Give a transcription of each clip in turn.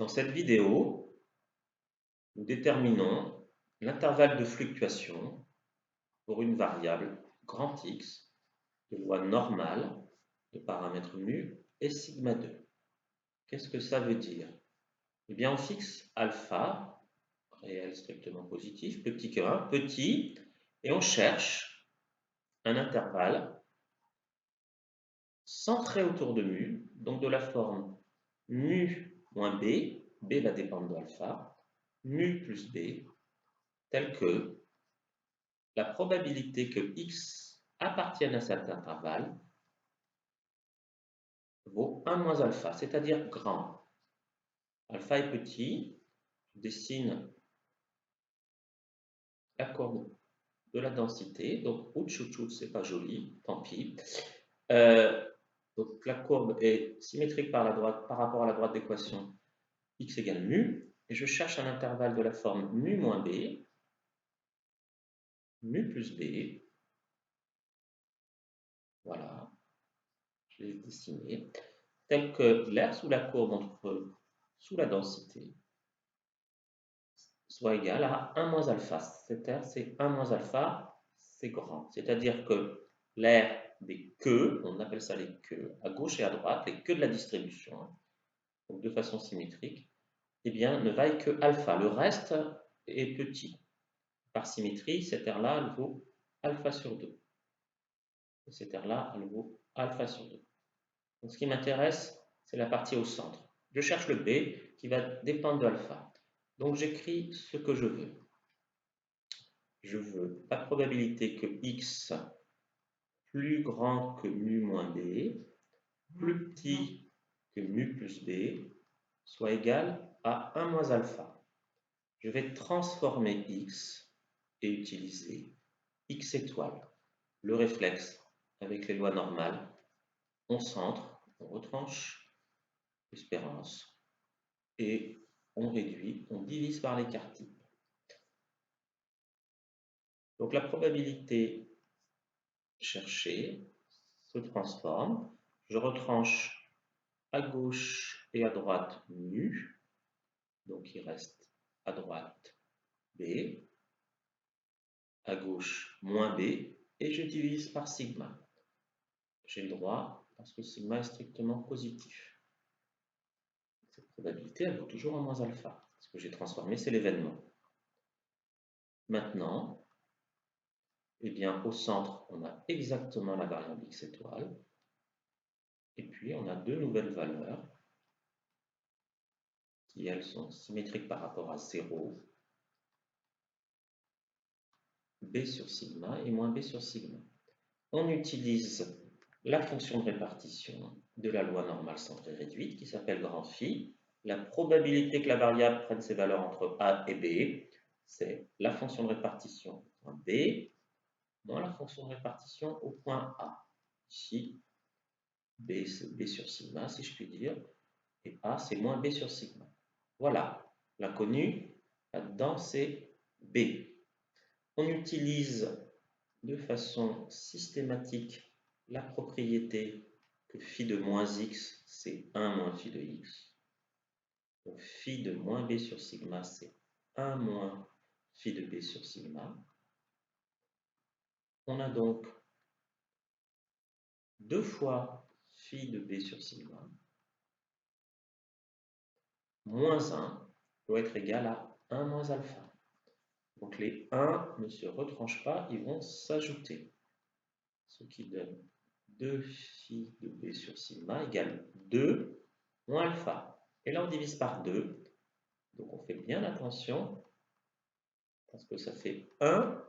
Dans cette vidéo, nous déterminons l'intervalle de fluctuation pour une variable grand X de loi normale de paramètres mu et sigma 2. Qu'est-ce que ça veut dire? Eh bien, on fixe alpha, réel strictement positif, plus petit que 1, petit, et on cherche un intervalle centré autour de mu, donc de la forme mu moins b, b va dépendre de alpha, mu plus b, tel que la probabilité que x appartienne à cet intervalle vaut 1 moins alpha, c'est-à-dire grand. Alpha est petit, je dessine la courbe de la densité, donc ouch, c'est pas joli, tant pis. Donc la courbe est symétrique par rapport à la droite d'équation x égale mu, et je cherche un intervalle de la forme mu moins b, mu plus b, voilà, je l'ai dessiné, tel que l'air sous la courbe sous la densité soit égal à 1 moins alpha. C'est-à-dire, c'est 1 moins alpha, c'est grand. C'est-à-dire que l'air des queues, on appelle ça les queues, à gauche et à droite, les queues de la distribution, donc de façon symétrique, eh bien, ne vaille que alpha. Le reste est petit. Par symétrie, cette aire-là, elle vaut alpha sur 2. Et cette aire-là, elle vaut alpha sur 2. Donc, ce qui m'intéresse, c'est la partie au centre. Je cherche le B qui va dépendre de alpha. Donc, j'écris ce que je veux. Je veux la probabilité que x plus grand que mu moins b, plus petit que mu plus b, soit égal à 1 moins alpha. Je vais transformer x et utiliser x étoile, le réflexe avec les lois normales. On centre, on retranche l'espérance et on réduit, on divise par l'écart type. Donc la probabilité cherchée se transforme. Je retranche à gauche et à droite mu, donc il reste à droite b, à gauche moins b, et je divise par sigma. J'ai le droit, parce que sigma est strictement positif. Cette probabilité, elle vaut toujours 1 moins alpha. Ce que j'ai transformé, c'est l'événement. Maintenant, eh bien, au centre, on a exactement la variable x étoile. Et puis, on a deux nouvelles valeurs qui, elles, sont symétriques par rapport à 0, b sur sigma et moins b sur sigma. On utilise la fonction de répartition de la loi normale centrée réduite qui s'appelle grand phi. La probabilité que la variable prenne ses valeurs entre a et b, c'est la fonction de répartition au point b moins la fonction de répartition au point a. Ici, b c'est b sur sigma, si je puis dire, et a c'est moins b sur sigma. Voilà, l'inconnu là-dedans c'est b. On utilise de façon systématique la propriété que phi de moins x, c'est 1 moins phi de x. Donc phi de moins b sur sigma, c'est 1 moins phi de b sur sigma. On a donc 2 fois phi de b sur sigma, moins 1 doit être égal à 1 moins alpha. Donc les 1 ne se retranchent pas, ils vont s'ajouter. Ce qui donne 2 phi de b sur sigma égale 2 moins alpha. Et là, on divise par 2. Donc, on fait bien attention parce que ça fait 1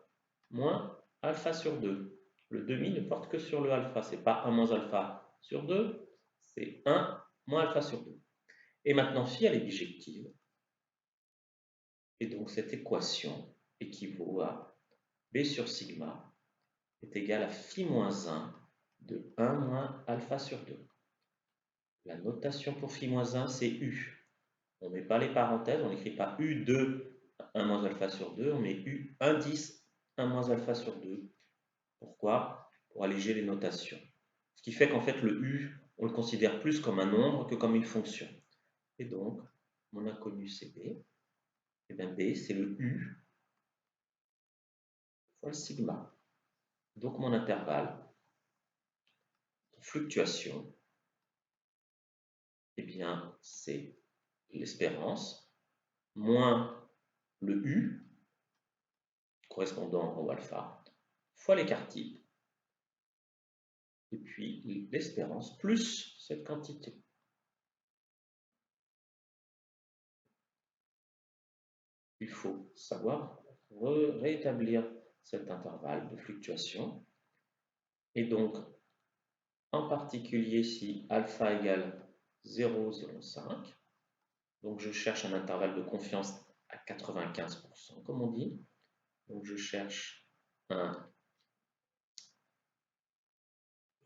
moins alpha sur 2. Le demi ne porte que sur le alpha. Ce n'est pas 1 moins alpha sur 2, c'est 1 moins alpha sur 2. Et maintenant, phi, elle est bijective. Et donc, cette équation équivaut à b sur sigma est égal à phi moins 1 de 1 moins alpha sur 2. La notation pour phi moins 1, c'est u. On ne met pas les parenthèses, on n'écrit pas u2, 1 moins alpha sur 2, on met u 1 10, 1 moins alpha sur 2. Pourquoi? Pour alléger les notations. Ce qui fait qu'en fait, le u, on le considère plus comme un nombre que comme une fonction. Et donc, mon inconnu c'est B, et bien B c'est le U fois le sigma. Donc mon intervalle de fluctuation, eh bien c'est l'espérance moins le U correspondant au alpha fois l'écart type, et puis l'espérance plus cette quantité. Il faut savoir rétablir cet intervalle de fluctuation. Et donc, en particulier, si alpha égale 0,05, donc je cherche un intervalle de confiance à 95%, comme on dit. Donc je cherche un...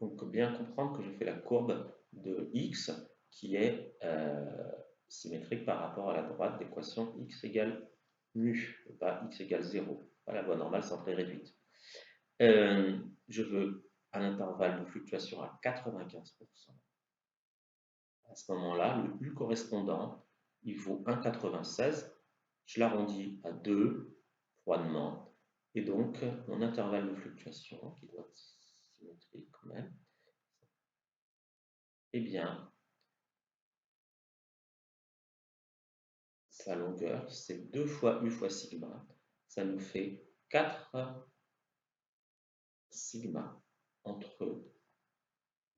Donc bien comprendre que je fais la courbe de x qui est symétrique par rapport à la droite d'équation x égale mu, et pas x égale 0, pas la voie normale centrée réduite. Je veux un intervalle de fluctuation à 95%. À ce moment-là, le U correspondant, il vaut 1,96. Je l'arrondis à 2 froidement. Et donc, mon intervalle de fluctuation, qui doit être symétrique quand même, eh bien, sa longueur, c'est 2 fois U fois sigma. Ça nous fait 4 sigma entre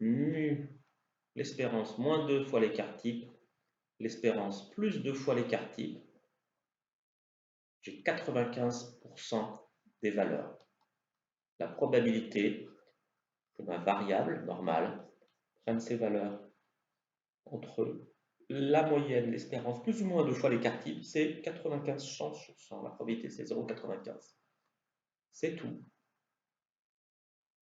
mu, l'espérance, moins 2 fois l'écart type, l'espérance plus 2 fois l'écart type. J'ai 95% des valeurs. La probabilité que ma variable normale prenne ces valeurs entre la moyenne, l'espérance, plus ou moins 2 fois l'écart type, c'est 95 chances sur 100. La probabilité, c'est 0,95. C'est tout.